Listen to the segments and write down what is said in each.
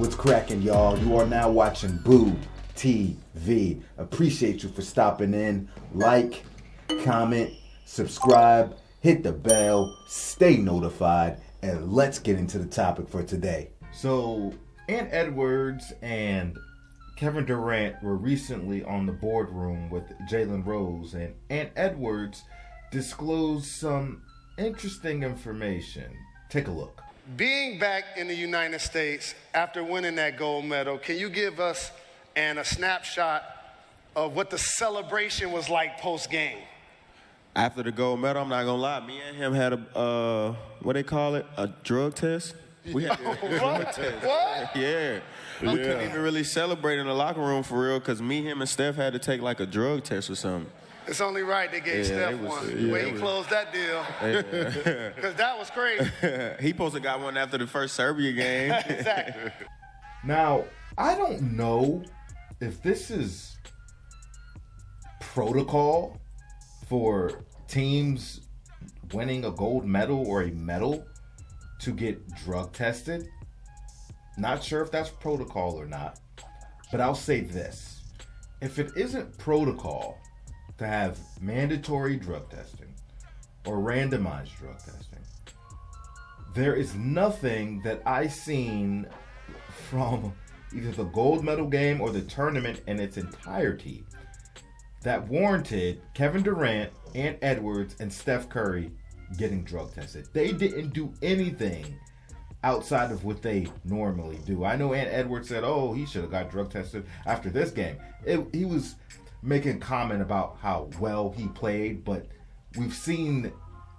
What's cracking, y'all? You are now watching Boo TV. Appreciate you for stopping in. Like, comment, subscribe, hit the bell, stay notified, and let's get into the topic for today. So, Ant Edwards and Kevin Durant were recently on the boardroom with Jalen Rose, and Ant Edwards disclosed some interesting information. Take a look. Being back in the United States after winning that gold medal, can you give us a snapshot of what the celebration was like post-game? After the gold medal, I'm not gonna lie, me and him had a what they call it, a drug test. We had a drug test. What? Yeah. We couldn't even really celebrate in the locker room for real, because me, him, and Steph had to take like a drug test or something. It's only right they gave Steph one. The way he closed that deal. Because that was crazy. He supposed to got one after the first Serbia game. Exactly. Now, I don't know if this is protocol for teams winning a gold medal or a medal to get drug tested. Not sure if that's protocol or not, but I'll say this. If it isn't protocol to have mandatory drug testing or randomized drug testing, there is nothing that I've seen from either the gold medal game or the tournament in its entirety that warranted Kevin Durant, Ant Edwards, and Steph Curry getting drug tested. They didn't do anything outside of what they normally do. I know Ant Edwards said, oh, he should have got drug tested after this game. He was making a comment about how well he played, but we've seen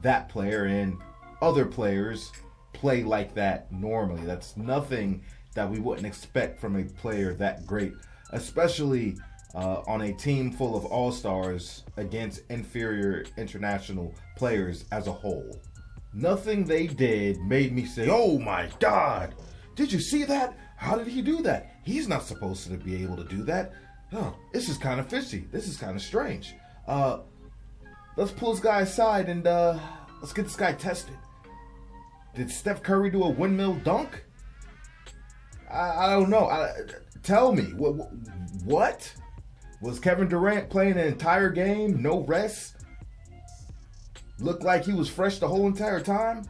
that player and other players play like that normally. That's nothing that we wouldn't expect from a player that great, especially on a team full of all-stars against inferior international players as a whole. Nothing they did made me say, oh my God, did you see that? How did he do that? He's not supposed to be able to do that. Oh, this is kind of fishy. This is kind of strange. Let's pull this guy aside and let's get this guy tested. Did Steph Curry do a windmill dunk? I don't know. Tell me, what? Was Kevin Durant playing an entire game, no rest? Looked like he was fresh the whole entire time?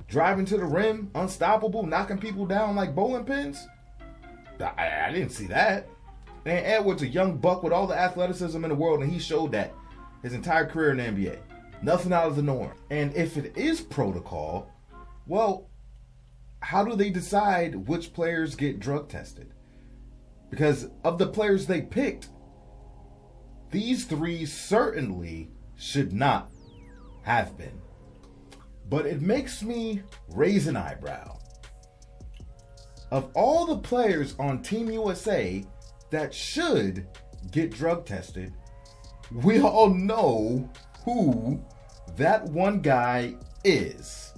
Driving to the rim, unstoppable, knocking people down like bowling pins? I didn't see that. And Edwards, a young buck with all the athleticism in the world, and he showed that his entire career in the NBA. Nothing out of the norm. And if it is protocol, well, how do they decide which players get drug tested? Because of the players they picked, these three certainly should not have been. But it makes me raise an eyebrow. Of all the players on Team USA that should get drug tested, we all know who that one guy is.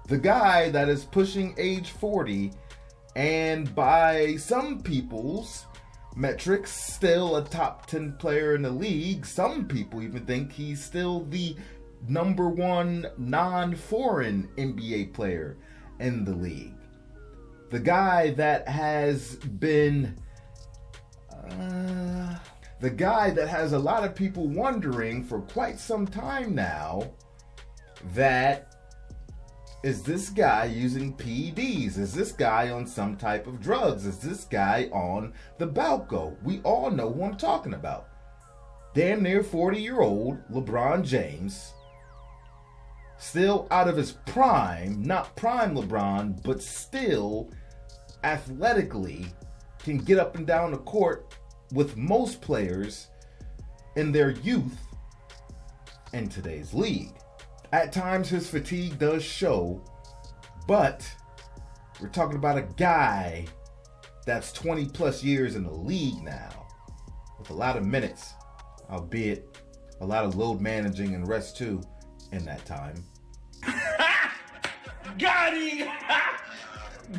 The guy that is pushing age 40 and by some people's metrics still a top 10 player in the league. Some people even think he's still the number one non-foreign NBA player in the league. The guy that has been the guy that has a lot of people wondering for quite some time now, that is this guy using PEDs? Is this guy on some type of drugs? Is this guy on the balco? We all know who I'm talking about. Damn near 40-year-old LeBron James, still out of his prime, not prime LeBron, but still athletically can get up and down the court with most players in their youth in today's league. At times his fatigue does show, but we're talking about a guy that's 20 plus years in the league now, with a lot of minutes, albeit a lot of load managing and rest too in that time. Got him!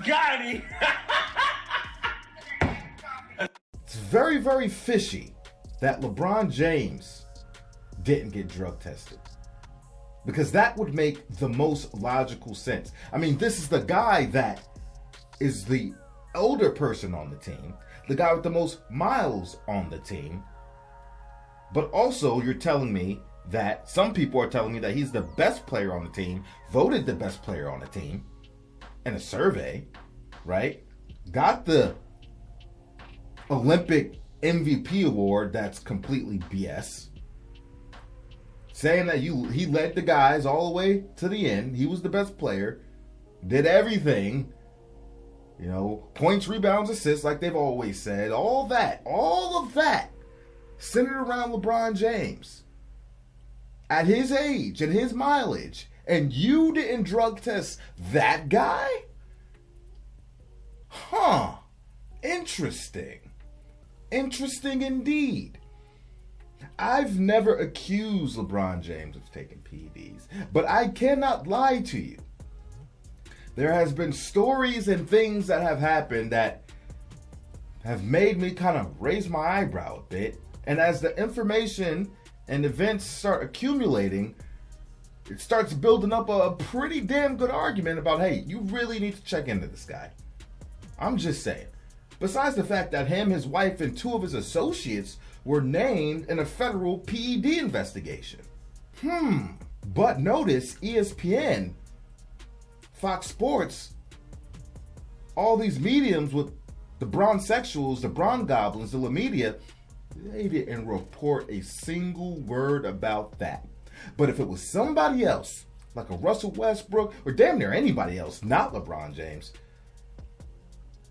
Got him! It's very, very fishy that LeBron James didn't get drug tested, because that would make the most logical sense. I mean, this is the guy that is the older person on the team, the guy with the most miles on the team. But also, you're telling me that some people are telling me that he's the best player on the team, voted the best player on the team in a survey, right? Got the Olympic MVP award that's completely BS. Saying that he led the guys all the way to the end. He was the best player. Did everything. Points, rebounds, assists, like they've always said. All of that centered around LeBron James. At his age and his mileage. And you didn't drug test that guy? Huh. Interesting. Interesting indeed. I've never accused LeBron James of taking PEDs, but I cannot lie to you. There has been stories and things that have happened that have made me kind of raise my eyebrow a bit. And as the information and events start accumulating, it starts building up a pretty damn good argument about, hey, you really need to check into this guy. I'm just saying. Besides the fact that him, his wife, and 2 of his associates were named in a federal PED investigation. But notice ESPN, Fox Sports, all these mediums with the Bronsexuals, the Bron Goblins, the La Media, they didn't report a single word about that. But if it was somebody else, like a Russell Westbrook, or damn near anybody else, not LeBron James,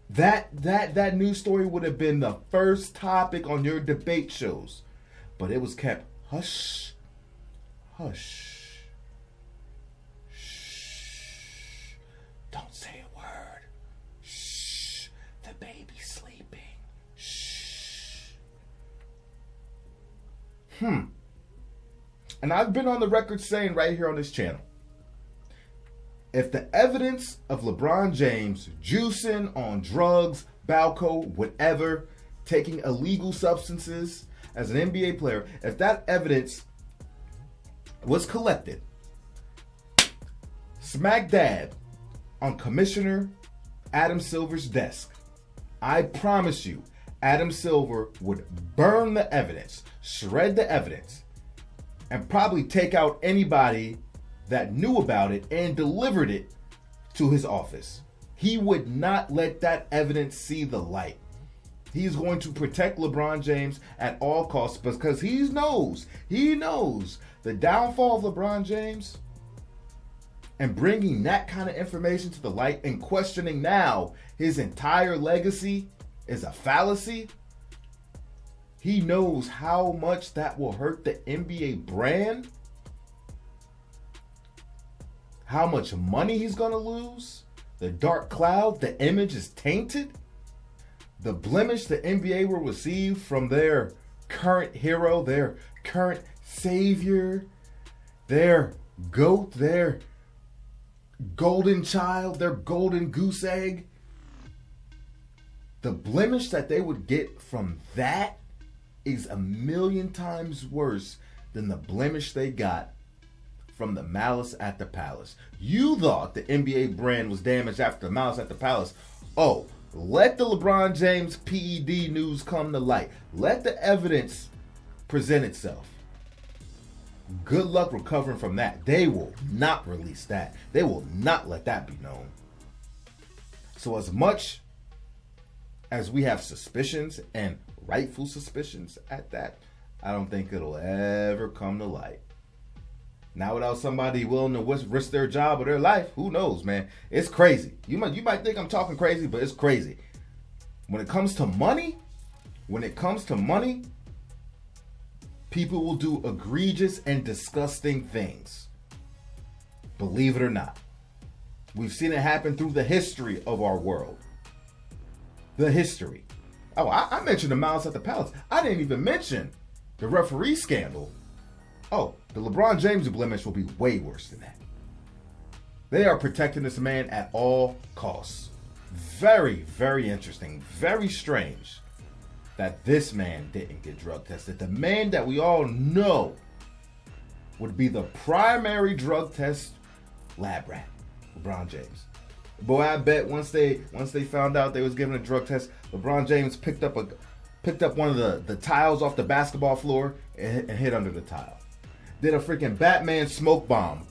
that news story would have been the first topic on your debate shows. But it was kept hush, hush, shh. Don't say a word. Shh. The baby's sleeping. Shh. And I've been on the record saying right here on this channel, if the evidence of LeBron James juicing on drugs, balco, whatever, taking illegal substances as an NBA player, if that evidence was collected smack dab on Commissioner Adam Silver's desk, I promise you, Adam Silver would burn the evidence, shred the evidence, and probably take out anybody that knew about it and delivered it to his office. He would not let that evidence see the light. He's going to protect LeBron James at all costs because he knows the downfall of LeBron James and bringing that kind of information to the light and questioning now his entire legacy is a fallacy. He knows how much that will hurt the NBA brand, how much money he's going to lose, the dark cloud, the image is tainted, the blemish the NBA will receive from their current hero, their current savior, their GOAT, their golden child, their golden goose egg. The blemish that they would get from that is a million times worse than the blemish they got from the Malice at the Palace. You thought the NBA brand was damaged after the Malice at the Palace. Oh, let the LeBron James PED news come to light. Let the evidence present itself. Good luck recovering from that. They will not release that. They will not let that be known. So as much as we have suspicions and rightful suspicions at that, I don't think it'll ever come to light. Now without somebody willing to risk their job or their life, who knows, man? It's crazy. You might think I'm talking crazy, but it's crazy. When it comes to money, people will do egregious and disgusting things. Believe it or not. We've seen it happen through the history of our world. The history. Oh, I mentioned the Malice at the Palace. I didn't even mention the referee scandal. Oh, the LeBron James blemish will be way worse than that. They are protecting this man at all costs. Very, very interesting. Very strange that this man didn't get drug tested. The man that we all know would be the primary drug test lab rat, LeBron James. Boy, I bet once they found out they was giving a drug test, LeBron James picked up one of the tiles off the basketball floor and hit under the tile. Did a freaking Batman smoke bomb.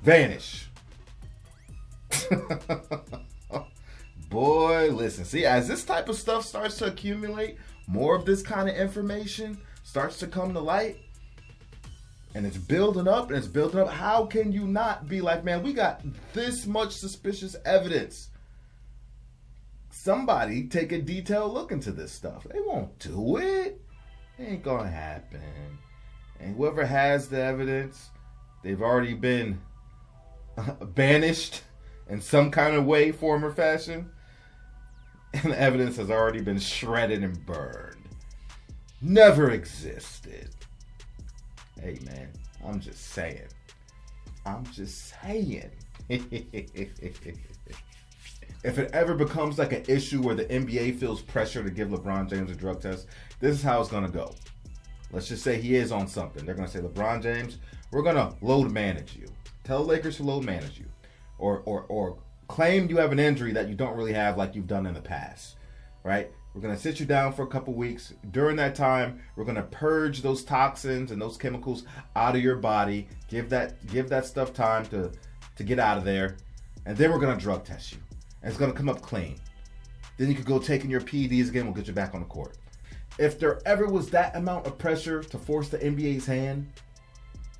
Vanish. Boy, listen. See, as this type of stuff starts to accumulate, more of this kind of information starts to come to light, and it's building up and it's building up. How can you not be like, man, we got this much suspicious evidence? Somebody take a detailed look into this stuff. They won't do it. It ain't gonna happen. And whoever has the evidence, they've already been banished in some kind of way, form, or fashion. And the evidence has already been shredded and burned. Never existed. Hey, man, I'm just saying. If it ever becomes like an issue where the NBA feels pressure to give LeBron James a drug test, this is how it's going to go. Let's just say he is on something. They're going to say, LeBron James, we're going to load manage you. Tell the Lakers to load manage you. Or claim you have an injury that you don't really have like you've done in the past. Right? We're going to sit you down for a couple weeks. During that time, we're going to purge those toxins and those chemicals out of your body. Give that stuff time to get out of there. And then we're going to drug test you. And it's going to come up clean. Then you could go taking your PEDs again. We'll get you back on the court. If there ever was that amount of pressure to force the NBA's hand,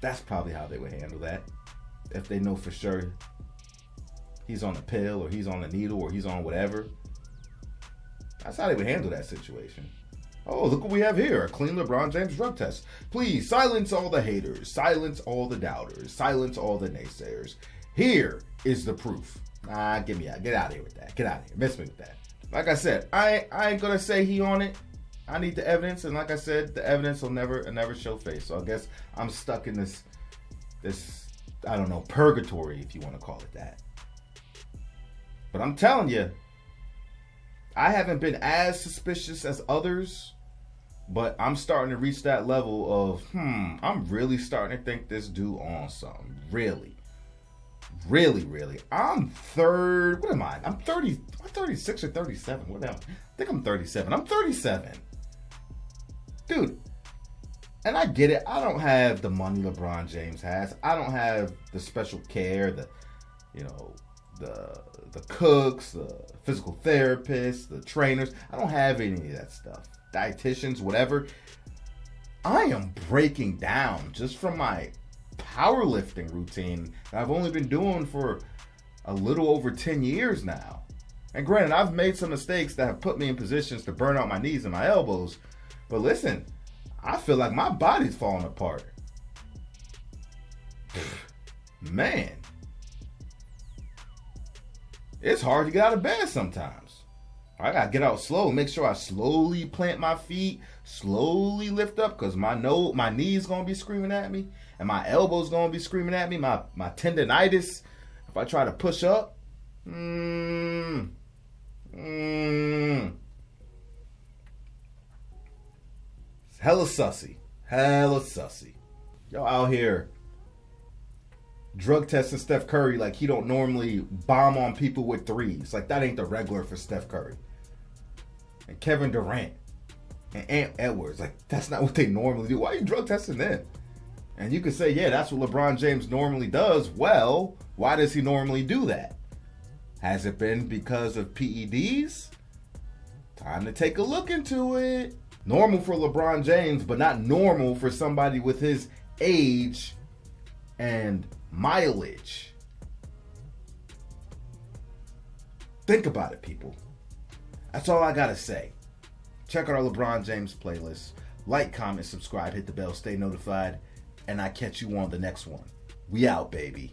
that's probably how they would handle that. If they know for sure he's on a pill or he's on a needle or he's on whatever. That's how they would handle that situation. Oh, look what we have here. A clean LeBron James drug test. Please silence all the haters. Silence all the doubters. Silence all the naysayers. Here is the proof. Get me out. Get out of here with that. Get out of here. Miss me with that. Like I said, I ain't going to say he on it. I need the evidence. And like I said, the evidence will never show face. So I guess I'm stuck in this, I don't know, purgatory, if you want to call it that. But I'm telling you, I haven't been as suspicious as others, but I'm starting to reach that level of, I'm really starting to think this dude on something. Really. I'm third. What am I? I'm 30. I'm 36 or 37. What am I? I think I'm 37. I'm 37. Dude. And I get it. I don't have the money LeBron James has. I don't have the special care, the cooks, the physical therapists, the trainers. I don't have any of that stuff. Dietitians, whatever. I am breaking down just from my powerlifting routine that I've only been doing for a little over 10 years now. And granted, I've made some mistakes that have put me in positions to burn out my knees and my elbows. But listen, I feel like my body's falling apart. Man. It's hard to get out of bed sometimes. I gotta get out slow, make sure I slowly plant my feet, slowly lift up, because my knee's gonna be screaming at me, and my elbow's gonna be screaming at me, my tendonitis, if I try to push up. It's hella sussy. Y'all out here drug testing Steph Curry like he don't normally bomb on people with threes. Like that ain't the regular for Steph Curry. And Kevin Durant and Ant Edwards, like that's not what they normally do. Why are you drug testing them? And you could say, yeah, that's what LeBron James normally does. Well, why does he normally do that? Has it been because of PEDs? Time to take a look into it. Normal for LeBron James, but not normal for somebody with his age and mileage. Think about it, people. That's all I gotta say. Check out our LeBron James playlist. Like, comment, subscribe, hit the bell, stay notified, and I catch you on the next one. We out, baby.